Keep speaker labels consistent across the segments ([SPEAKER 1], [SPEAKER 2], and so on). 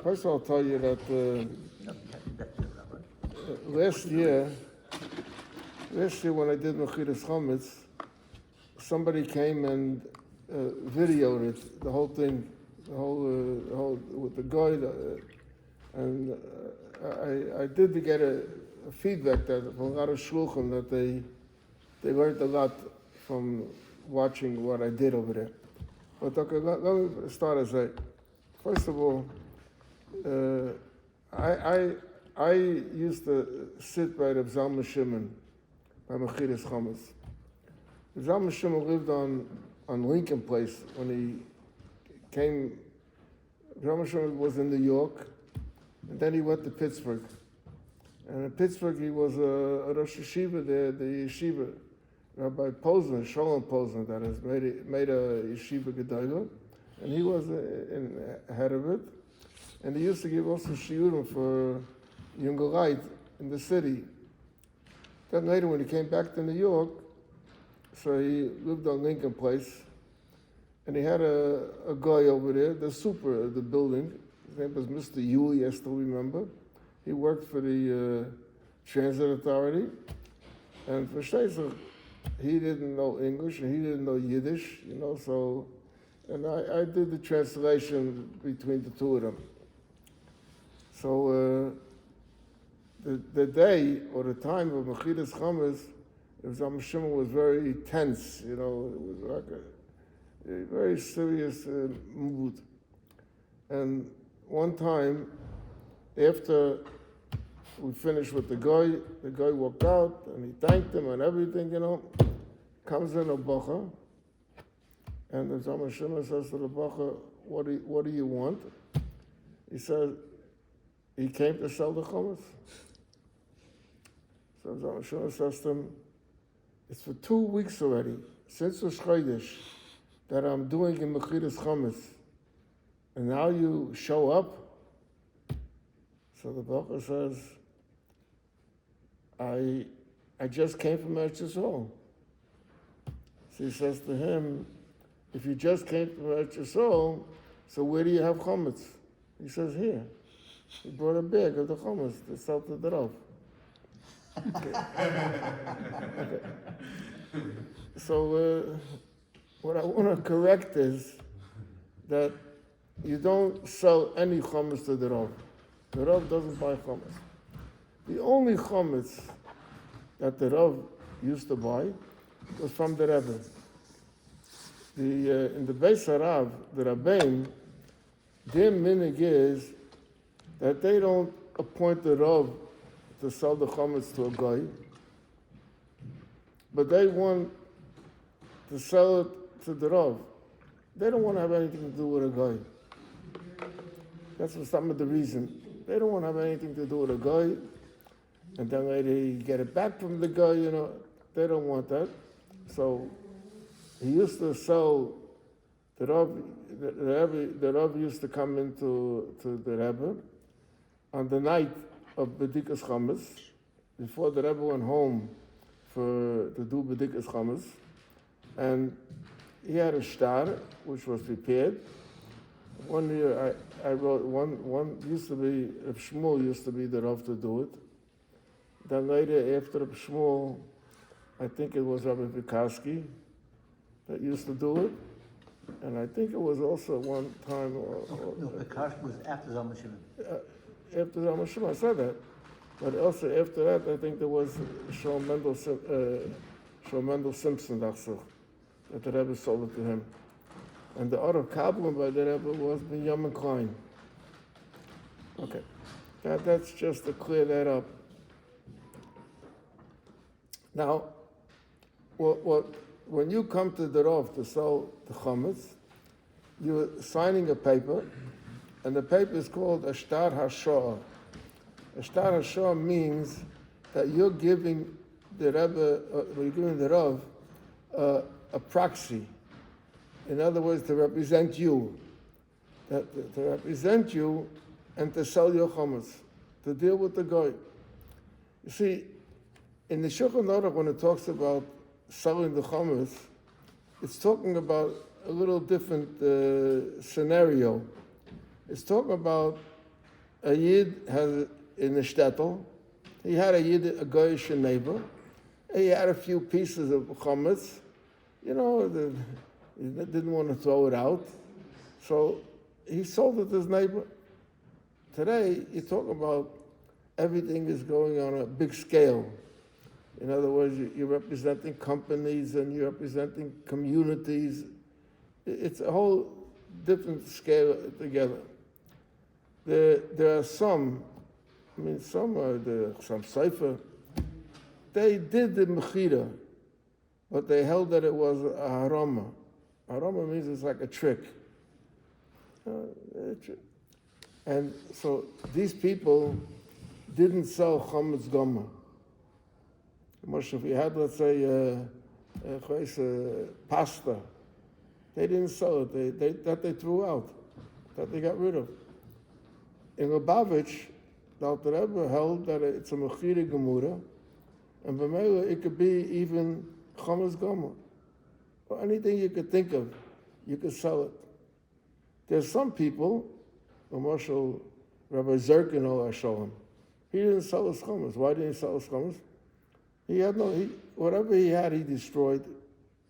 [SPEAKER 1] First of all, I'll tell you that last year when I did Mechiras chometz, somebody came and videoed it, the whole thing, the whole with the guy, and I did get a feedback that from a lot of shluchim that they learned a lot from watching what I did over there. But okay, let me start as first of all, I used to sit by the Zalman Shimon by Mechiras chometz. Zalman Shimon lived on Lincoln Place when he came. Zalman Shimon was in New York, and then he went to Pittsburgh. And in Pittsburgh, he was a Rosh Yeshiva there, the yeshiva. Rabbi Posner, Sholem Posner, that has made a yeshiva gedolah, and he was head of it. And he used to give also shiurim for younger light in the city. Then later, when he came back to New York, so he lived on Lincoln Place, and he had a guy over there, the super of the building. His name was Mr. Yuli, I still remember. He worked for the Transit Authority, and for Shteizach, he didn't know English and he didn't know Yiddish, so, and I did the translation between the two of them. So the day or the time of Mechiras chometz, Zalman Shimon was very tense, it was like a very serious mood. And one time, after we finished with the guy walked out and he thanked him and everything, comes in a bacha, and the Zalman Shimon says to the bacha, what do you want? He said, he came to sell the chometz. So Zalman Shimon says to him, it's for 2 weeks already, since Rosh Chodesh, that I'm doing in Mechiras chometz, and now you show up? So the bacha says, I just came from Eretz Yisrael. So he says to him, if you just came from Eretz Yisrael, so where do you have chometz? He says, here. He brought a bag of the chometz to sell to the Rav. Okay. So what I want to correct is that you don't sell any chometz to the Rav. The Rav doesn't buy chometz. The only chometz that the Rav used to buy was from the Rebbe. In the Beis Harav, the Rabbeim, their minhag is that they don't appoint the Rav to sell the chometz to a guy, but they want to sell it to the Rav. They don't want to have anything to do with a guy. That's some of the reason. They don't want to have anything to do with a guy, and then later you get it back from the guy, They don't want that. So he used to sell, the Rav used to come into the Rebbe on the night of Bedikas chometz, before the Rebbe went home to do Bedikas chometz, and he had a star which was prepared. One year I wrote, one used to be, Reb Shmuel used to be the Rav to do it. Then later, after Reb Shmuel, I think it was Rabbi BOGOMILSKY that used to do it. And I think it was also one time...
[SPEAKER 2] No, BOGOMILSKY was after Zalman Shimon.
[SPEAKER 1] After Zalman Shimon, I said that. But also after that, I think there was Shlomo Mendel Simpson, that the Rebbe sold it to him. And the other Kabbalah by the Rebbe was Benjamin Klein. Okay, that's just to clear that up. Now, when you come to the Rav to sell the chometz, you're signing a paper, and the paper is called a shtar hashor. A shtar hashor means that you're giving the Rebbe, you're giving the Rav a proxy. In other words, to represent you, to represent you, and to sell your chometz, to deal with the guy. You see, in the Shulchan Aruch, when it talks about selling the chometz, it's talking about a little different scenario. It's talking about a Yid has in the shtetl, he had a Yid, a Goyish neighbor. He had a few pieces of chometz, he didn't want to throw it out, so he sold it to his neighbor. Today, you talk about everything is going on a big scale. In other words, you're representing companies and you're representing communities. It's a whole different scale together. There are some Sefer, they did the Mechira, but they held that it was a harama. Harama means it's like a trick. And so these people didn't sell chometz goma. If you had, let's say, pasta, they didn't sell it. They threw out, that they got rid of. In Lubavitch, the Alter Rebbe held that it's a mechira gemura, and b'meila it could be even chometz goma, or anything you could think of, you could sell it. There's some people, Marshal Rabbi Zerkin al Shalom, he didn't sell his chometz. Why didn't he sell his chometz? Whatever he had, he destroyed.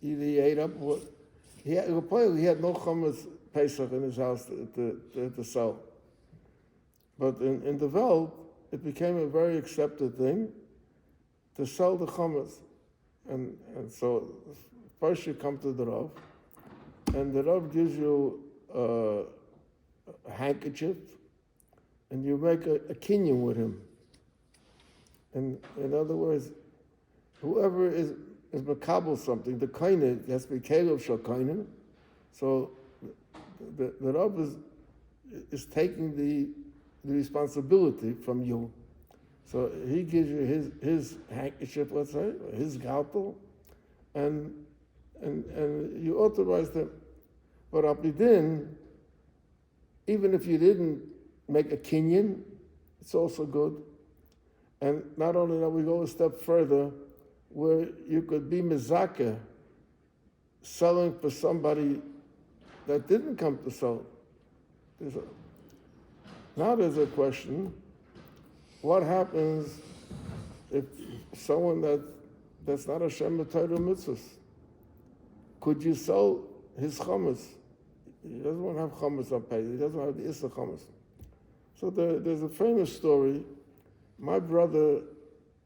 [SPEAKER 1] Either he ate up what he had no chometz Pesach in his house to sell. But in the Welt, it became a very accepted thing to sell the chometz. And so first you come to the Rav, and the Rav gives you a handkerchief, and you make a kinyan with him. And in other words, whoever is makabel something, the kohen has to be kelev shel kohen. So the Rav is taking the responsibility from you. So he gives you his handkerchief, let's say, or his galtel, and you authorize them. But abidin, even if you didn't make a kinyan, it's also good. And not only that, we go a step further, where you could be mezakeh, selling for somebody that didn't come to sell. Now there's a question, what happens if someone that's not a Shem Torah mitzvahs? Could you sell his chometz? He doesn't want to have chometz on pay. He doesn't have the issa chometz. So there's a famous story. My brother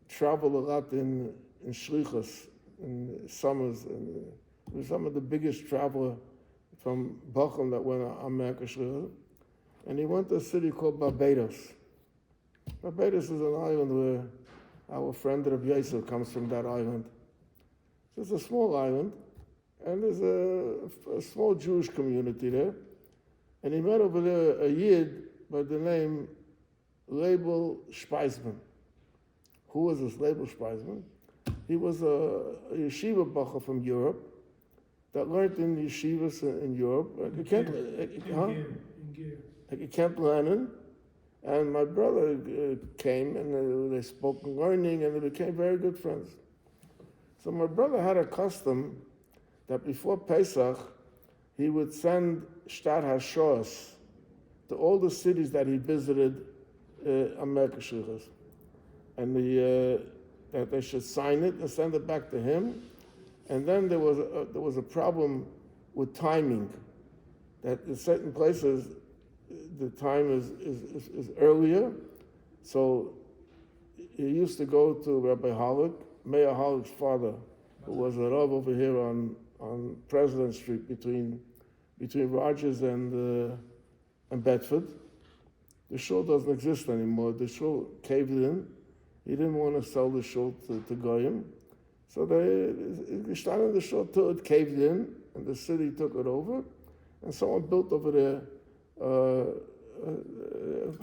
[SPEAKER 1] traveled a lot in shlichus, in summers, and he was some of the biggest traveler from Bochum that went on America shlichus. And he went to a city called Barbados. Barbados is an island where our friend Rabbi Yosef comes from that island. So it's a small island, and there's a small Jewish community there. And he met over there a Yid by the name Label Speisman. Who was this Label Speisman? He was a yeshiva bacher from Europe that learned in yeshivas in Europe. Like Camp Lennon, and my brother came, and they spoke learning, and they became very good friends. So my brother had a custom that before Pesach, he would send Shtar HaShos to all the cities that he visited America Shlichus, and that they should sign it and send it back to him. And then there was a problem with timing, that in certain places the time is earlier. So he used to go to Rabbi Halleck, Mayor Halleck's father, who was a Rav over here on President Street between Rogers and Bedford. The shul doesn't exist anymore. The shul caved in. He didn't want to sell the shul to Goyim. So they started the shul till it caved in, and the city took it over, and someone built over there a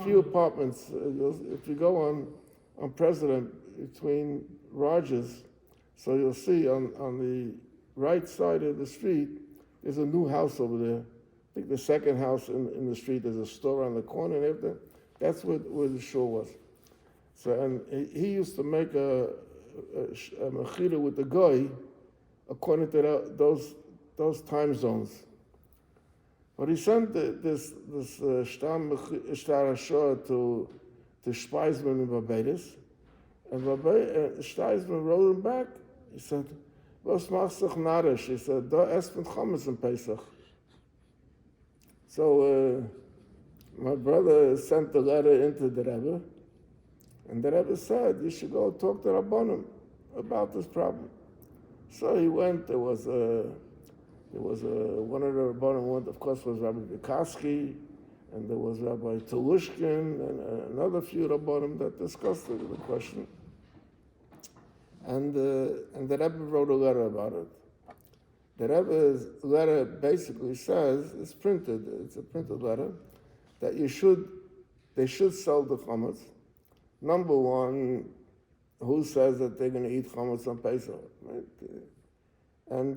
[SPEAKER 1] few apartments. If you go on President between Rogers, so you'll see on the right side of the street, there's a new house over there. I think the second house in the street, there's a store on the corner and everything. That's where the shul was. So, and he used to make a mechira with the goy according to those time zones. But he sent this Shtar Ashur to Speisman in Barbados, and Speisman wrote him back. He said, "Was machst du narisch?" He said, "Da esst von chometz in Pesach." So my brother sent the letter into the Rebbe, and the Rebbe said, "You should go talk to Rabbanim about this problem." So he went. There was one of the Rabbanim went, of course, was Rabbi BOGOMILSKY, and there was Rabbi Telushkin, and another few Rabbanim that discussed the question. And the Rebbe wrote a letter about it. The Rebbe's letter basically says, it's a printed letter, that they should sell the chometz. Number one, who says that they're going to eat chometz on Pesach? Right? And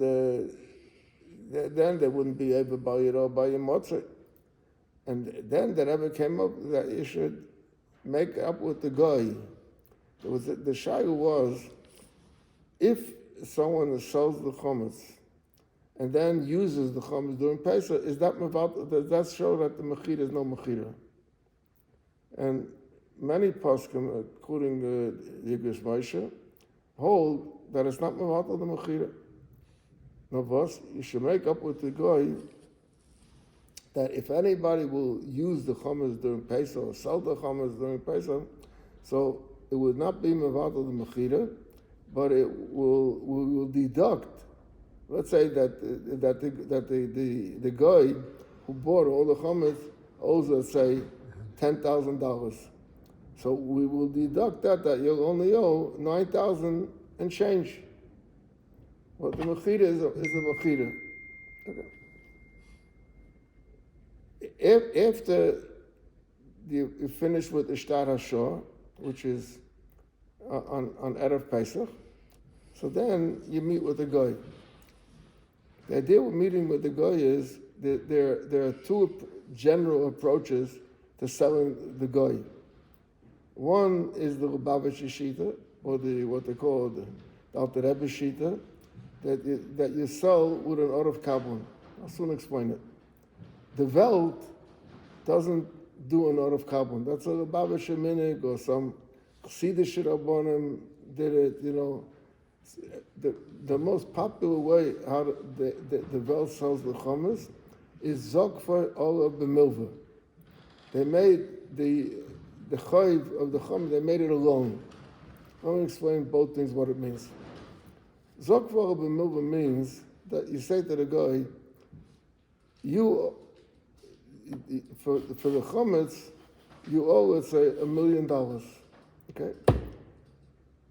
[SPEAKER 1] then they wouldn't be able to buy it all by your motzei. And then the Rebbe came up that you should make up with the guy. The shayla was, if someone sells the chometz and then uses the chometz during Pesach, does that show that the Mechira is no Mechira? And many poskim, including Yigish Moshe, hold that it's not mevatel the Mechira. No, boss, you should make up with the guy that if anybody will use the chometz during Pesach or sell the chometz during Pesach, so it would not be mevatel the Mechira, but it will deduct. Let's say that the guy who bought all the chometz owes, let's say, $10,000. So we will deduct that you'll only owe $9,000 and change. Well, the Mechira is a Mechira. Okay. After you finish with the Shtar HaShor, which is on Erev Pesach, so then you meet with the guy. The idea of meeting with the guy is that there are two general approaches to selling the guy. One is the Lubavitcher Shita, or what they call the Alter Rebbe Shita, that you sell with an Orav Kabbalah. I'll soon explain it. The Welt doesn't do an Orav Kabbalah. That's a Lubavitcher Minig or some Chassidish Rabbanim did it, The most popular way how the Welt sells the chometz is Zokfa Ola B'milva. They made the chayv of the chometz, they made it alone. Let me explain both things, what it means. Zokfa Ola B'milva means that you say to the guy, you, for the chometz, you owe, let's say, $1 million. Okay?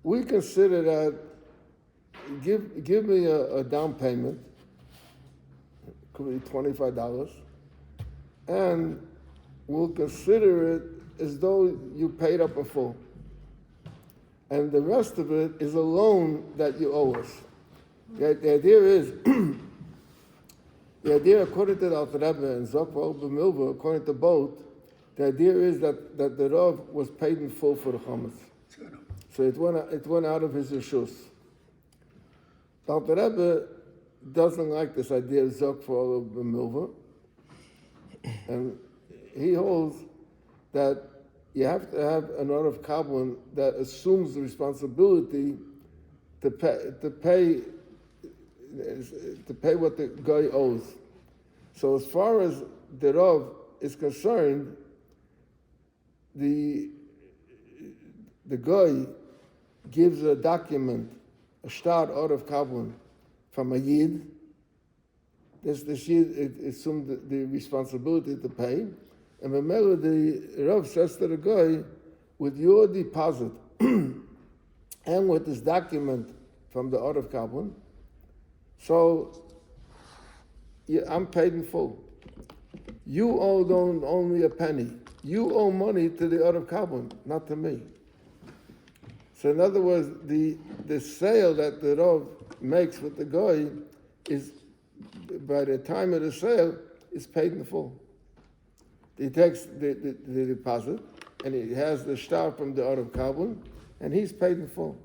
[SPEAKER 1] We consider that, give me a down payment, it could be $25, and we'll consider it as though you paid up in full. And the rest of it is a loan that you owe us. The idea is, the idea according to the Alter Rebbe and Zokva B'milva, according to both, the idea is that the Rav was paid in full for the chometz. So it went out of his reshus. The Alter Rebbe doesn't like this idea of Zokva B'milva, and he holds that you have to have an Orav Kabbalah that assumes the responsibility to pay what the guy owes. So as far as the Rav is concerned, the guy gives a document, a shtar Orav Kabbalah from a Yid. This Yid assumed the responsibility to pay. And the Rav says to the guy, with your deposit and with this document from the Orav Kabbalah, so I'm paid in full. You owe only a penny. You owe money to the Orav Kabbalah, not to me. So in other words, the sale that the Rav makes with the guy is, by the time of the sale, is paid in full. He takes the deposit, and he has the shtar from the Orav Kabbalah, and he's paid in full.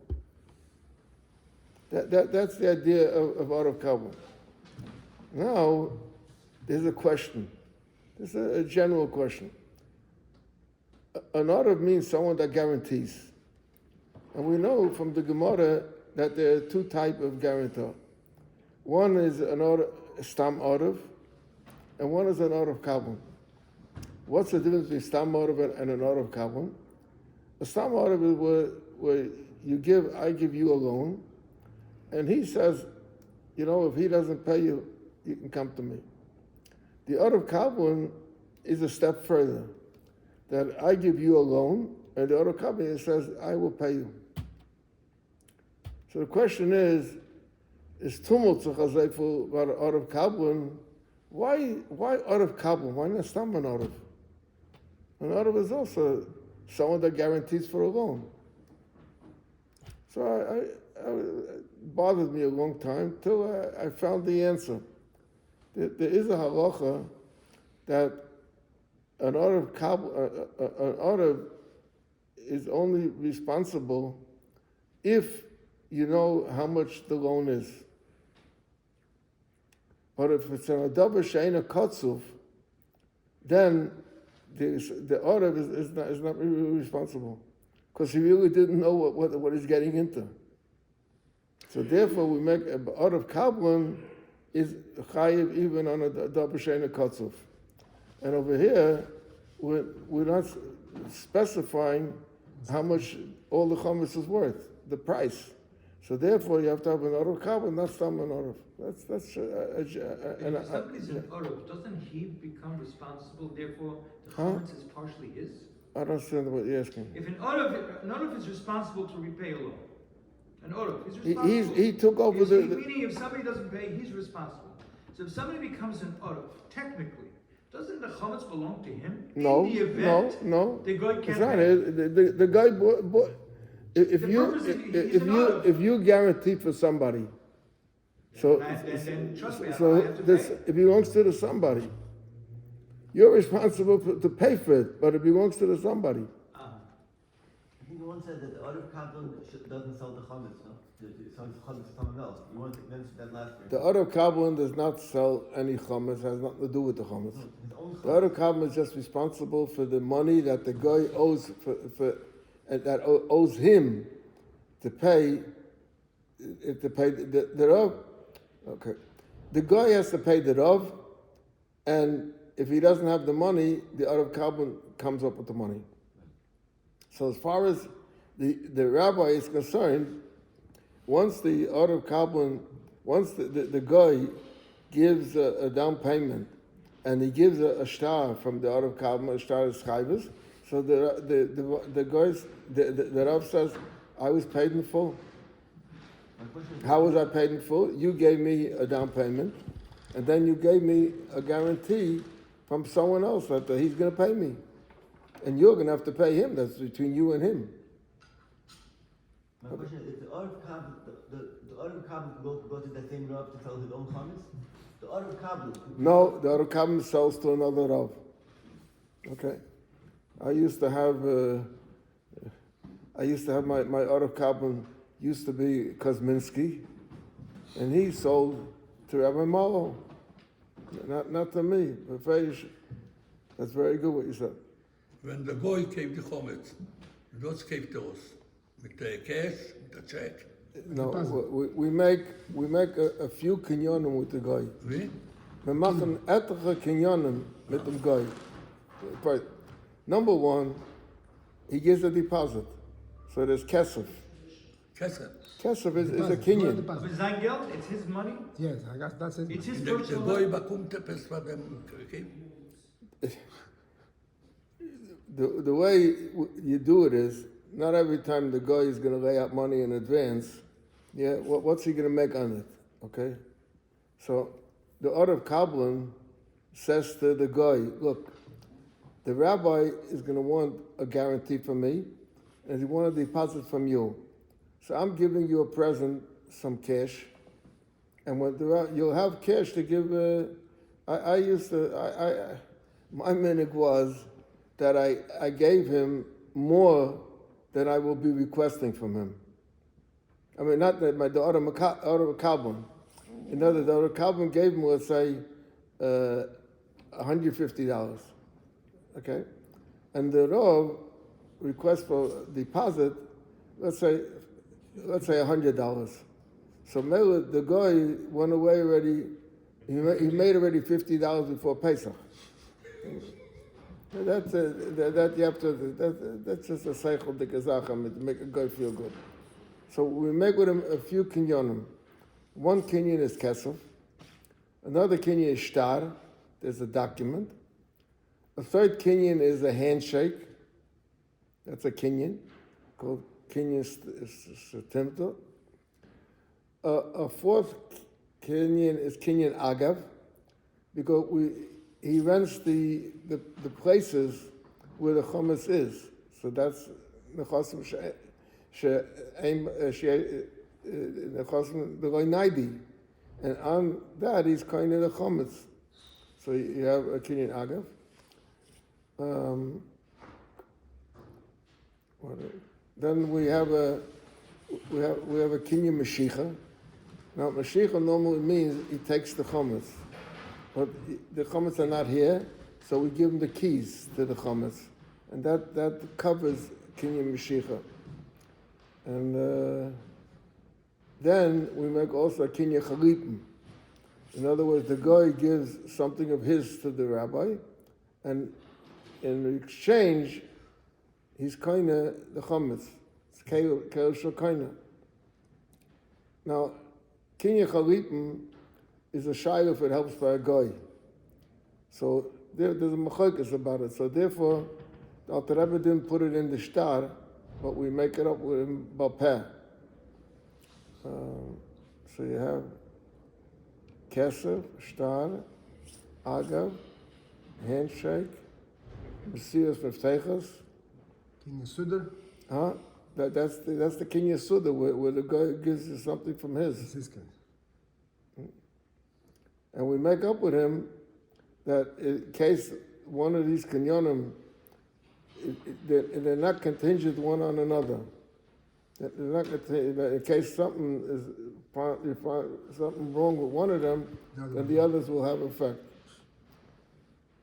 [SPEAKER 1] That's the idea of Orav Kabbalah. Now, there's a question. This is a general question. An Arav means someone that guarantees. And we know from the Gemara that there are two types of guarantor. One is an Arav, Stam Arav, and one is an Arav Kabbalah. What's the difference between Stam Arav and an Arav Kabbalah? A Stam Arav is where I give you a loan, and he says, if he doesn't pay you, you can come to me. The Arav Kabbalah is a step further, that I give you a loan, and the Arav Kabbalah says, I will pay you. So the question is tumult tzachazayful about Arav Kabbalah? Why Arav Kabbalah? Why not Stam an Arav? An Arav is also someone that guarantees for a loan. So it bothered me a long time till I found the answer. There is a halacha that an Arav is only responsible if you know how much the loan is. But if it's an adaber she'eina katzuf, then the Arav is not really responsible, because he really didn't know what he's getting into. So therefore, we make Arav Kabbalah is chayiv even on a adaber she'eina katzuf. And over here, we're not specifying how much all the chometz is worth, the price. So therefore, you have to have an Arav Kabbalah, not Stam an Arav.
[SPEAKER 3] If somebody's an Arav, doesn't he become responsible? Therefore, the chometz is partially his.
[SPEAKER 1] I don't understand what you're asking.
[SPEAKER 3] If an Arav is responsible to repay a loan, an Arav is responsible.
[SPEAKER 1] He took over
[SPEAKER 3] meaning, if somebody doesn't pay, he's responsible. So if somebody becomes an Arav, technically, doesn't the chometz belong to him?
[SPEAKER 1] No,
[SPEAKER 3] In the event,
[SPEAKER 1] no.
[SPEAKER 3] The guy can't
[SPEAKER 1] it's not
[SPEAKER 3] pay.
[SPEAKER 1] the guy bought. If you guarantee for somebody,
[SPEAKER 3] then trust me, I have to pay.
[SPEAKER 1] It belongs to the somebody. You're responsible to pay for it, but it belongs to the somebody.
[SPEAKER 2] I think the one said that the Arav Kabbalah doesn't sell the chometz, no? It sells chometz to someone else. You want to mention that last year.
[SPEAKER 1] The Arav Kabbalah does not sell any chometz, has nothing to do with the chometz. The Arav Kabbalah is just responsible for the money that the guy owes that owes him to pay the Rav. Okay. The guy has to pay the Rav, and if he doesn't have the money, the Arav Kabbalah comes up with the money. So as far as the rabbi is concerned, once the Arav Kabbalah, once the guy gives a down payment, and he gives a star from the Arav Kabbalah, a star is chayvus, so the guys, the Rav says, I was paid in full. How was I paid in full? You gave me a down payment, and then you gave me a guarantee from someone else that he's going to pay me. And you're going to have to pay him. That's between you and him.
[SPEAKER 2] My question is, the Arav Kabbalah go to the same Rav to sell his own chometz? The Arav Kabbalah...
[SPEAKER 1] No, the Arav Kabbalah sells to another Rav. Okay. I used to have my Arav Kabbalah used to be Kozminsky, and he sold to Rabbi Malo. Not to me. That's very good what you said.
[SPEAKER 4] When the guy gave the chometz, das gave to us with the cash, with the check.
[SPEAKER 1] No, we make a few kinyonim with the guy.
[SPEAKER 4] Wie?
[SPEAKER 1] We machen etliche kinyonim mit dem guy. Right. Number one, he gives a deposit. So there's kesef.
[SPEAKER 4] Kesef.
[SPEAKER 1] Kesef is a kinyan.
[SPEAKER 3] But it's sein Geld, it's his money,
[SPEAKER 5] Yes, I guess that's it.
[SPEAKER 3] it's his
[SPEAKER 4] The
[SPEAKER 3] personal
[SPEAKER 4] guy
[SPEAKER 3] money.
[SPEAKER 4] bekommt etwas von dem gegeben.
[SPEAKER 1] The way you do it is, not every time the guy is going to lay out money in advance, what's he going to make on it? Okay? So the Arav Kabbalah says to the guy, look, the rabbi is going to want a guarantee from me, and he wants a deposit from you. So I'm giving you a present, some cash, and when you'll have cash to give. My minhag was that I gave him more than I will be requesting from him. I mean, not that the Arav Kabbalah. In other words, the Arav Kabbalah gave him, let's say, $150. Okay? And the Rav requests for deposit, let's say $100. So the guy went away already, he made already $50 before Pesach. That's just a cycle de gazacham to make a guy feel good. So we make with him a few kinyonim. One kinyon is kesef, another kinyon is shtar, there's a document. A third kinyon is a handshake, that's a kinyon, called kinyon stimta. A fourth kinyon is kinyon agav, because he rents the places where the chometz is. So that's nechosim the naidi, and on that he's kind of the chometz. So you have a kinyan agav. Then we have a kinyan mashicha. Now mashicha normally means he takes the chometz, but the chometz are not here, so we give him the keys to the chometz, and that covers kinyan mashicha. And then we make also a kinyan chalipim. In other words, the guy gives something of his to the rabbi, and in exchange, he's kinda the chometz. It's keil shel. Now, kinyan chalipim is a shayla if it helps by a guy. So there's a machlokas about it. So therefore, the Alter Rebbe didn't put it in the shtar, but we make it up with him b'peh. So you have kesef, shtar, agav, handshake, Mechiras meftechas.
[SPEAKER 5] Kinyan Sudar.
[SPEAKER 1] Huh? That's the kinyan suda where the guy gives you something from
[SPEAKER 5] That's
[SPEAKER 1] his.
[SPEAKER 5] his kind.
[SPEAKER 1] And we make up with him that in case one of these kinyonim, they're not contingent one on another. They're not contingent, in case something you find something wrong with one of them, then the others will have effect.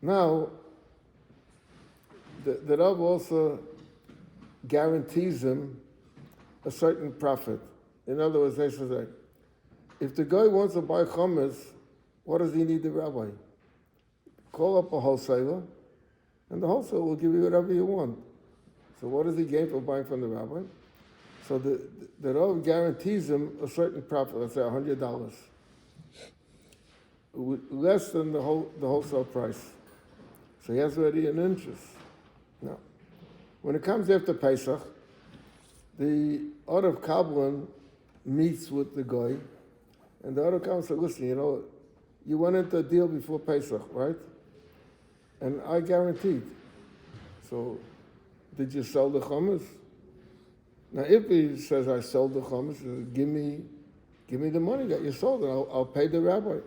[SPEAKER 1] Now, the Rav also guarantees him a certain profit. In other words, they say, if the guy wants to buy chometz, what does he need the rabbi? Call up a wholesaler, and the wholesaler will give you whatever you want. So what does he gain for buying from the rabbi? So the Rav guarantees him a certain profit, let's say $100, less than the wholesale price. So he has already an interest. Now, when it comes after Pesach, the Art of Kabbalah meets with the guy, and the Art of Kabbalah says, listen, you went into a deal before Pesach, right? And I guaranteed. So, did you sell the chometz? Now, if he says, I sold the chometz, give me the money that you sold, and I'll pay the rabbi.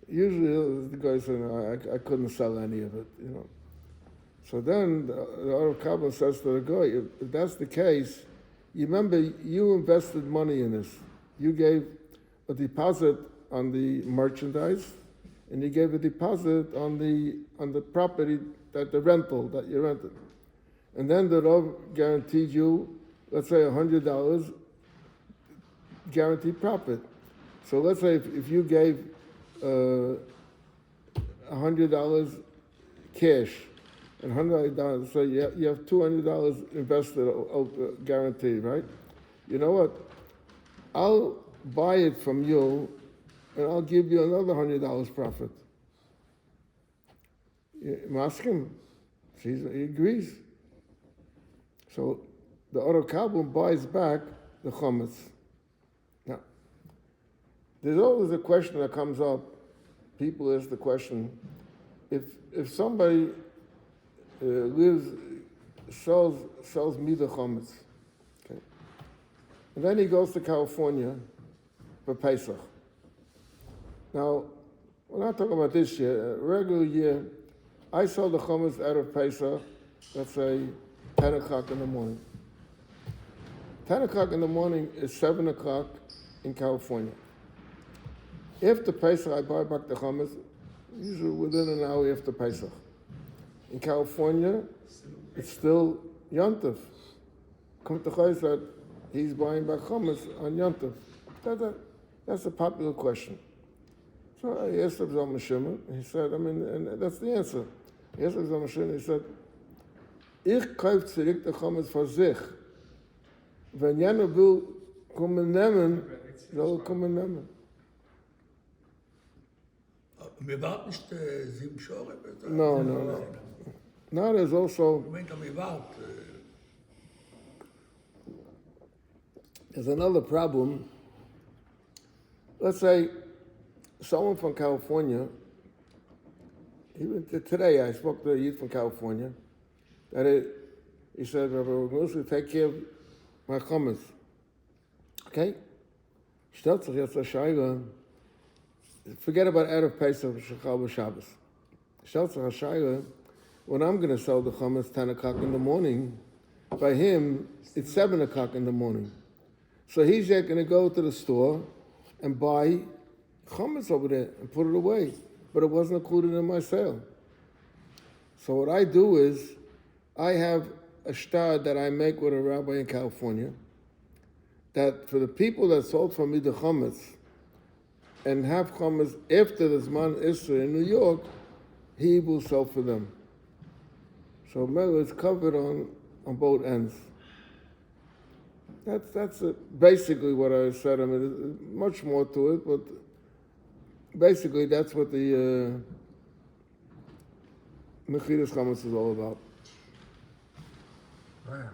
[SPEAKER 1] Usually, the guy says, no, I couldn't sell any of it, So then, the Art of Kabbalah says to the guy, if that's the case, you remember, you invested money in this. You gave a deposit on the merchandise, and you gave a deposit on the property, the rental that you rented. And then the Rav guaranteed you, let's say $100 guaranteed profit. So let's say if you gave $100 cash and $100, so you have $200 invested guaranteed, right? You know what? I'll buy it from you, and I'll give you another $100 profit. You ask him. He agrees. So the Art Kabbalah buys back the chometz. Now, there's always a question that comes up. People ask the question: if somebody sells me the chometz, okay, and then he goes to California for Pesach. Now, we're not talking about this year. A regular year, I sell the chometz out of Pesach, let's say 10 o'clock in the morning. 10 o'clock in the morning is 7 o'clock in California. After Pesach, I buy back the chometz. usually within an hour after Pesach. In California, it's still Yontif. Come to Chayes that he's buying back chometz on Yontif. That's a popular question. So I asked Rabbi Shimon, and he said, and that's the answer. I asked Rabbi Shimon, he said, Ich kauf zurück der chometz für sich. Wenn jener will kommen nehmen, soll kommen nehmen.
[SPEAKER 4] Wir warten nicht 7 Jahre.
[SPEAKER 1] No. Now there's also,
[SPEAKER 4] Moment, wir warten.
[SPEAKER 1] there's another problem. Let's say someone from California, even today I spoke to a youth from California, he said, Rabbi BOGOMILSKY, take care of my chometz. Okay? Stellt sich jetzt a Shaila, forget about Erev Pesach, Shechal B'Shabbos. Stellt sich a Shaila, when I'm going to sell the chometz 10 o'clock in the morning, by him, it's 7 o'clock in the morning. So he's yet going to go to the store and buy chometz over there and put it away. But it wasn't included in my sale. So what I do is, I have a shtar that I make with a rabbi in California, that for the people that sold from me the chometz, and have chometz after the Zman Isra in New York, he will sell for them. So remember, it's covered on both ends. That's basically what I said. I mean, there's much more to it, but basically that's what the Mechiras chometz is all about.
[SPEAKER 5] Right.